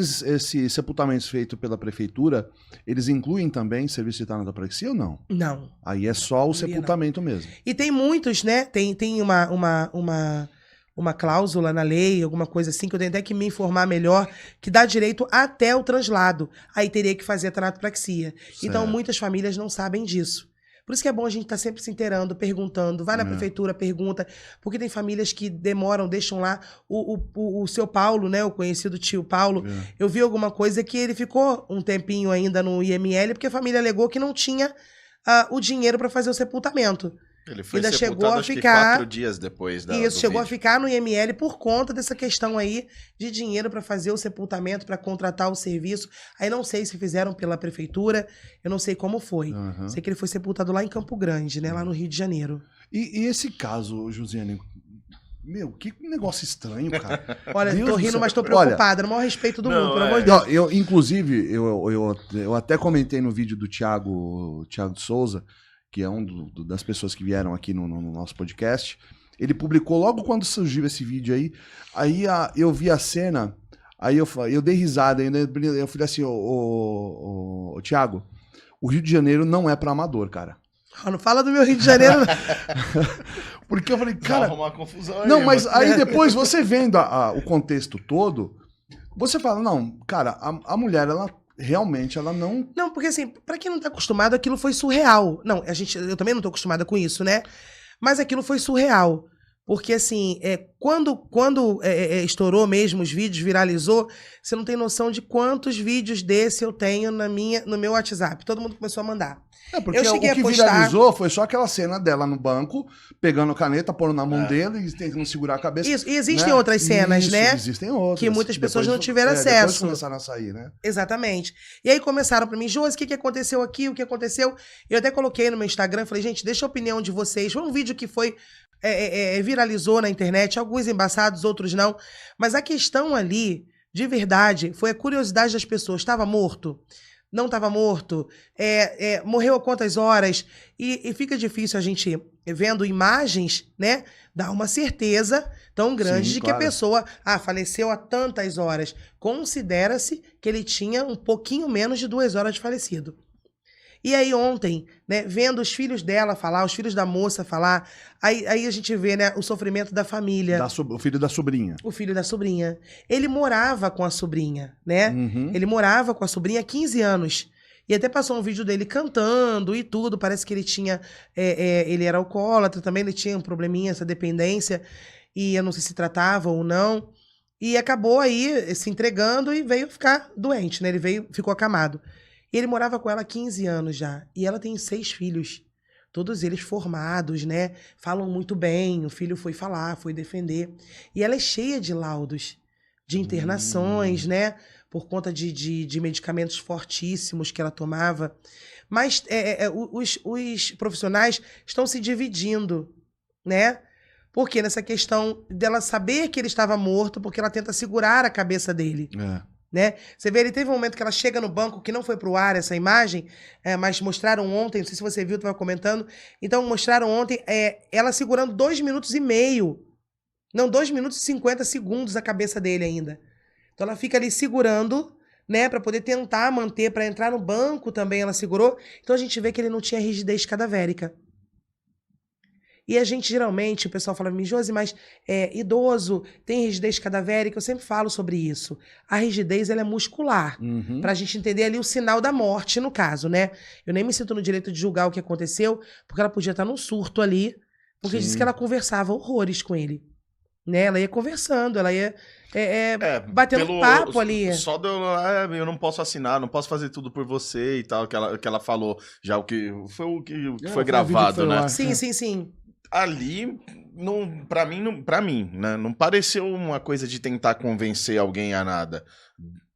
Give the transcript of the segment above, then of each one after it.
Esses sepultamentos feitos pela prefeitura, eles incluem também serviço de tanatopraxia ou não? Não. Aí é só o Não. sepultamento mesmo. E tem muitos, né? Tem uma cláusula na lei, alguma coisa assim, que eu tenho até que me informar melhor, que dá direito até o translado. Aí teria que fazer a tanatopraxia. Então, muitas famílias não sabem disso. Por isso que é bom a gente estar sempre se inteirando, perguntando. Vai na prefeitura, pergunta. Porque tem famílias que demoram, deixam lá o seu Paulo, né? O conhecido tio Paulo. Eu vi alguma coisa que ele ficou um tempinho ainda no IML, porque a família alegou que não tinha o dinheiro para fazer o sepultamento. Ele foi ainda sepultado, chegou a acho ficar, que 4 dias depois da isso, do chegou vídeo. a ficar no IML por conta dessa questão aí de dinheiro para fazer o sepultamento, para contratar o serviço. Aí não sei se fizeram pela prefeitura, eu não sei como foi. Sei que ele foi sepultado lá em Campo Grande, né, lá no Rio de Janeiro. E esse caso, Josiane, meu, que negócio estranho, cara. Olha, Deus tô do rindo, céu. mas tô preocupada, no maior respeito do mundo, pelo amor de Deus. Não, inclusive, eu até comentei no vídeo do Thiago de Souza, que é das pessoas que vieram aqui no nosso podcast. Ele publicou logo quando surgiu esse vídeo aí. Aí eu vi a cena, aí eu dei risada. Eu falei assim, ô Thiago, o Rio de Janeiro não é pra amador, cara. Não fala do meu Rio de Janeiro. Porque eu falei, cara... Vai arrumar confusão aí, não, mas aí depois você vendo o contexto todo, você fala, não, cara, a mulher, ela... Realmente, ela não... Não, porque assim, pra quem não tá acostumado, aquilo foi surreal. Não, eu também não tô acostumada com isso, né? Mas aquilo foi surreal. Porque assim, quando estourou mesmo os vídeos, viralizou, você não tem noção de quantos vídeos desse eu tenho no meu WhatsApp. Todo mundo começou a mandar. Porque o que viralizou foi só aquela cena dela no banco, pegando caneta, pondo na mão dele e tentando segurar a cabeça. Isso, e existem outras cenas, né? Existem outras. Que muitas pessoas não tiveram acesso. Depois começaram a sair, né? Exatamente. E aí começaram pra mim, Josi, o que aconteceu aqui, o que aconteceu? Eu até coloquei no meu Instagram, falei, gente, deixa a opinião de vocês. Foi um vídeo que viralizou na internet, alguns embaçados, outros não. Mas a questão ali, de verdade, foi a curiosidade das pessoas. Estava morto? Não estava morto? Morreu a quantas horas? E fica difícil a gente, vendo imagens, né, dar uma certeza tão grande de que a pessoa faleceu há tantas horas. Considera-se que ele tinha um pouquinho menos de 2 horas de falecido. E aí ontem, né, vendo os filhos dela falar, os filhos da moça falar, aí a gente vê, né, o sofrimento da família. O filho da sobrinha. O filho da sobrinha. Ele morava com a sobrinha, né? Ele morava com a sobrinha há 15 anos. E até passou um vídeo dele cantando e tudo. Parece que ele tinha... ele era alcoólatra também, ele tinha um probleminha, essa dependência. E eu não sei se tratava ou não. E acabou aí se entregando e veio ficar doente, né? Ele ficou acamado. E ele morava com ela há 15 anos já. E ela tem 6 filhos. Todos eles formados, né? Falam muito bem. O filho foi falar, foi defender. E ela é cheia de laudos, de internações, né? Por conta de medicamentos fortíssimos que ela tomava. Mas os profissionais estão se dividindo, né? Porque nessa questão dela saber que ele estava morto, porque ela tenta segurar a cabeça dele. Né? Você vê, ele teve um momento que ela chega no banco, que não foi pro ar essa imagem, mas mostraram ontem, não sei se você viu, tu vai comentando. Então, mostraram ontem ela segurando 2 minutos e meio. Não, 2 minutos e 50 segundos a cabeça dele ainda. Então, ela fica ali segurando, né, pra poder tentar manter, pra entrar no banco também ela segurou. Então, a gente vê que ele não tinha rigidez cadavérica. E a gente, geralmente, o pessoal fala pra mim, Josi, mas idoso tem rigidez cadavérica? Eu sempre falo sobre isso. A rigidez, ela é muscular. Pra gente entender ali o sinal da morte, no caso, né? Eu nem me sinto no direito de julgar o que aconteceu, porque ela podia estar num surto ali, porque disse que ela conversava horrores com ele. Né? Ela ia conversando, ela ia batendo papo ali. Só eu não posso assinar, não posso fazer tudo por você e tal, que ela falou já o que foi gravado, né? Sim. Ali, pra mim, né, não pareceu uma coisa de tentar convencer alguém a nada.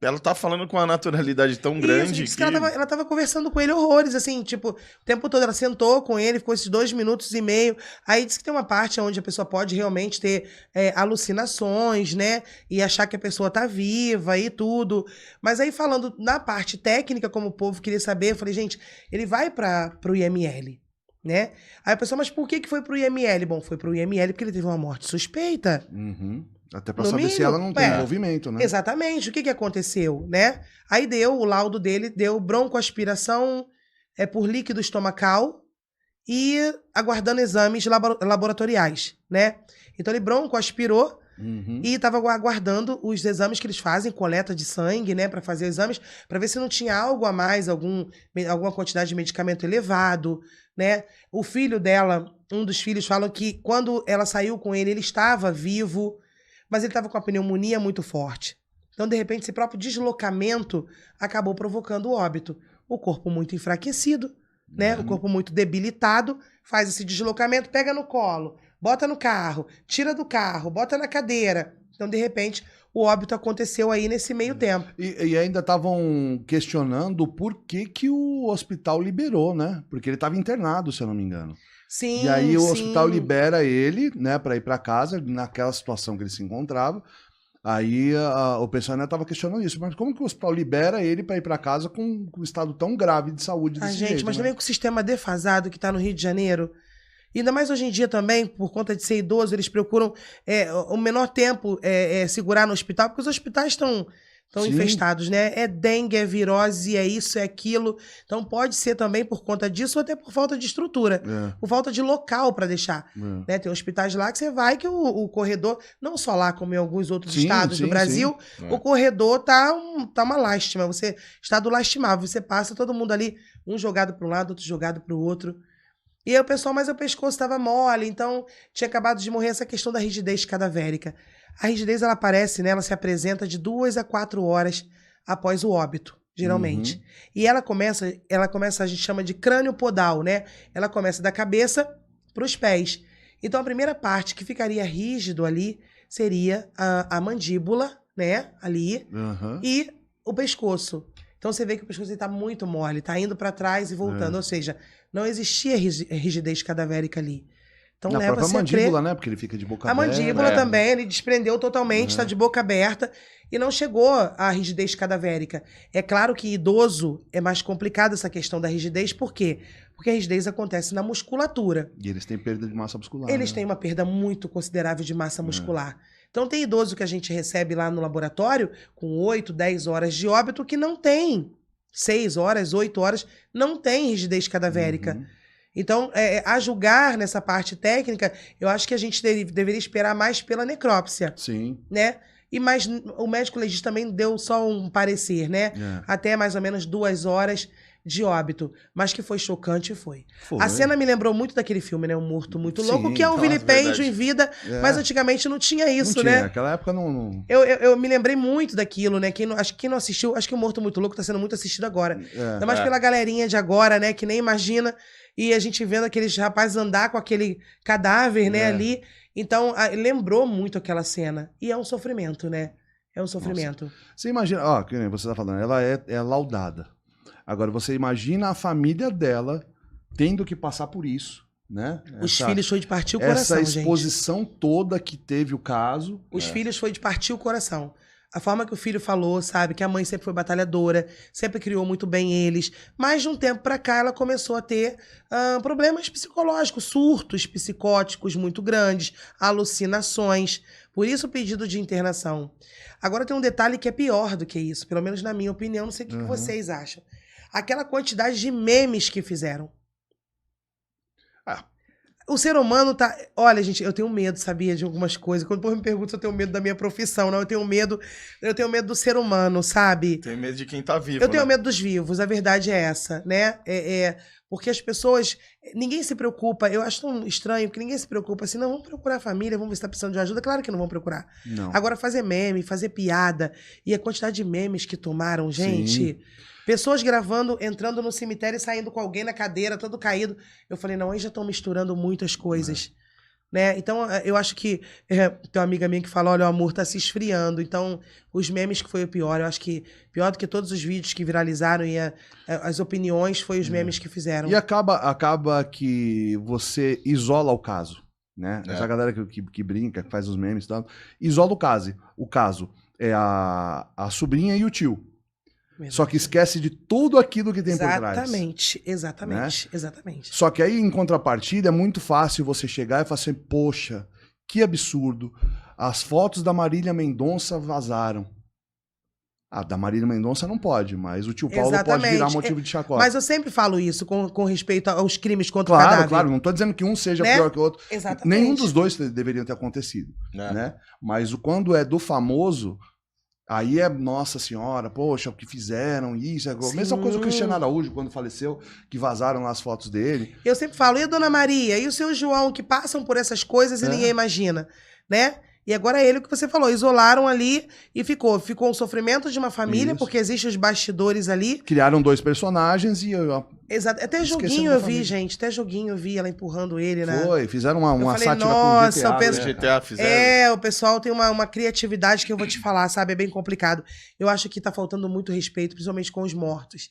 Ela tá falando com uma naturalidade tão grande que ela tava conversando com ele horrores, assim, tipo, o tempo todo ela sentou com ele, ficou esses 2 minutos e meio. Aí disse que tem uma parte onde a pessoa pode realmente ter alucinações, né? E achar que a pessoa tá viva e tudo. Mas aí falando na parte técnica, como o povo queria saber, eu falei, gente, ele vai pro IML. Né? Aí a pessoa, mas por que foi pro IML? Bom, foi pro IML porque ele teve uma morte suspeita. Até pra No saber se mínimo, ela não tem envolvimento, né? Exatamente. O que aconteceu, né? Aí o laudo dele deu broncoaspiração por líquido estomacal e aguardando exames laboratoriais, né? Então ele broncoaspirou e estava aguardando os exames que eles fazem, coleta de sangue, né? Para fazer exames, para ver se não tinha algo a mais, alguma quantidade de medicamento elevado, né? O filho dela, um dos filhos, fala que quando ela saiu com ele estava vivo, mas ele estava com a pneumonia muito forte. Então, de repente, esse próprio deslocamento acabou provocando o óbito. O corpo muito enfraquecido, né? O corpo muito debilitado, faz esse deslocamento, pega no colo, bota no carro, tira do carro, bota na cadeira. Então, de repente, o óbito aconteceu aí nesse meio tempo. E ainda estavam questionando por que o hospital liberou, né? Porque ele estava internado, se eu não me engano. Sim, e aí o hospital libera ele, né, para ir para casa, naquela situação que ele se encontrava. Aí o pessoal ainda estava questionando isso. Mas como que o hospital libera ele para ir para casa com um estado tão grave de saúde desse jeito, mas né? também com o sistema defasado que está no Rio de Janeiro, e ainda mais hoje em dia também, por conta de ser idoso, eles procuram o menor tempo segurar no hospital, porque os hospitais estão infestados, né? É dengue, é virose, é isso, é aquilo. Então pode ser também por conta disso ou até por falta de estrutura, por falta de local para deixar. Né? Tem hospitais lá que você vai que o corredor, não só lá como em alguns outros estados do Brasil, o corredor tá uma lástima. Você está do lastimável, você passa todo mundo ali, um jogado para um lado, outro jogado para o outro. E aí o pessoal, mas o pescoço estava mole, então tinha acabado de morrer essa questão da rigidez cadavérica. A rigidez, ela aparece, né? Ela se apresenta de 2 a 4 horas após o óbito, geralmente. E ela começa, a gente chama de crânio podal, né? Ela começa da cabeça para os pés. Então a primeira parte que ficaria rígido ali seria a mandíbula, né? Ali, e o pescoço. Então você vê que o pescoço está muito mole, está indo para trás e voltando. Ou seja, não existia rigidez cadavérica ali. Então na própria mandíbula, né? Porque ele fica de boca aberta. A mandíbula também, ele desprendeu totalmente, está de boca aberta e não chegou à rigidez cadavérica. É claro que idoso é mais complicado essa questão da rigidez, por quê? Porque a rigidez acontece na musculatura. E eles têm perda de massa muscular. Eles têm uma perda muito considerável de massa muscular. Então tem idoso que a gente recebe lá no laboratório com 8, 10 horas de óbito que não tem 6 horas, 8 horas, não tem rigidez cadavérica. Então, a julgar nessa parte técnica, eu acho que a gente deveria esperar mais pela necrópsia. Sim. Né? Mas o médico legista também deu só um parecer, né? Até mais ou menos 2 horas de óbito. Mas que foi chocante, foi. A cena me lembrou muito daquele filme, né? Um Morto Muito Louco, que é um vilipêndio em vida, mas antigamente não tinha isso, né? Naquela época não... Eu me lembrei muito daquilo, né? Acho que quem não assistiu, acho que o Morto Muito Louco tá sendo muito assistido agora. Ainda mais pela galerinha de agora, né? Que nem imagina. E a gente vendo aqueles rapazes andar com aquele cadáver, né, ali. Então, lembrou muito aquela cena. E é um sofrimento, né? É um sofrimento. Nossa. Você imagina, ó, que nem você tá falando, ela é laudada. Agora, você imagina a família dela tendo que passar por isso, né? Os filhos foi de partir o coração, essa exposição toda que teve o caso. Os filhos foi de partir o coração. A forma que o filho falou, sabe? Que a mãe sempre foi batalhadora, sempre criou muito bem eles. Mas de um tempo pra cá ela começou a ter problemas psicológicos, surtos psicóticos muito grandes, alucinações. Por isso o pedido de internação. Agora tem um detalhe que é pior do que isso, pelo menos na minha opinião, não sei o que vocês acham. Aquela quantidade de memes que fizeram. O ser humano tá... Olha, gente, eu tenho medo, sabia, de algumas coisas. Quando o povo me pergunta se eu tenho medo da minha profissão, não, eu tenho medo do ser humano, sabe? Tem medo de quem tá vivo, Eu tenho medo dos vivos, a verdade é essa, né? Porque as pessoas... Ninguém se preocupa, eu acho tão estranho, porque ninguém se preocupa assim, não, vamos procurar a família, vamos ver se tá precisando de ajuda. Claro que não vão procurar. Não. Agora, fazer meme, fazer piada, e a quantidade de memes que tomaram, gente... Sim. Pessoas gravando, entrando no cemitério e saindo com alguém na cadeira, todo caído. Eu falei, não, aí já estão misturando muitas coisas. Né? Então, eu acho que... tem uma amiga minha que fala, olha, o amor tá se esfriando. Então, os memes que foi o pior. Eu acho que pior do que todos os vídeos que viralizaram e as opiniões foi os memes que fizeram. E acaba que você isola o caso, né? Essa galera que brinca, que faz os memes e tal, isola o caso. O caso é a sobrinha e o tio. Só que esquece de tudo aquilo que tem por trás. Exatamente. Só que aí, em contrapartida, é muito fácil você chegar e falar assim, poxa, que absurdo. as fotos da Marília Mendonça vazaram. Ah, da Marília Mendonça não pode, mas o tio Paulo pode virar motivo de chacota. Mas eu sempre falo isso com respeito aos crimes contra o Claro, cadáver. claro, não tô dizendo que um seja Né? pior que o outro. Exatamente. Nenhum dos dois deveriam ter acontecido, É. né? Mas quando é do famoso, aí é, nossa senhora, poxa, o que fizeram, isso, é a mesma coisa o Cristiano Araújo, quando faleceu, que vazaram lá as fotos dele. Eu sempre falo, e a Dona Maria, e o seu João, que passam por essas coisas e ninguém imagina, né? E agora é ele o que você falou, isolaram ali e ficou o sofrimento de uma família, Isso. porque existem os bastidores ali. Criaram 2 personagens e Exato. Até Esquecendo joguinho da eu vi, família. gente, até joguinho eu vi ela empurrando ele, né? fizeram uma falei, sátira nossa, com o GTA. eu penso- né? GTA fizeram. O pessoal tem uma criatividade que eu vou te falar, sabe? É bem complicado. Eu acho que tá faltando muito respeito, principalmente com os mortos.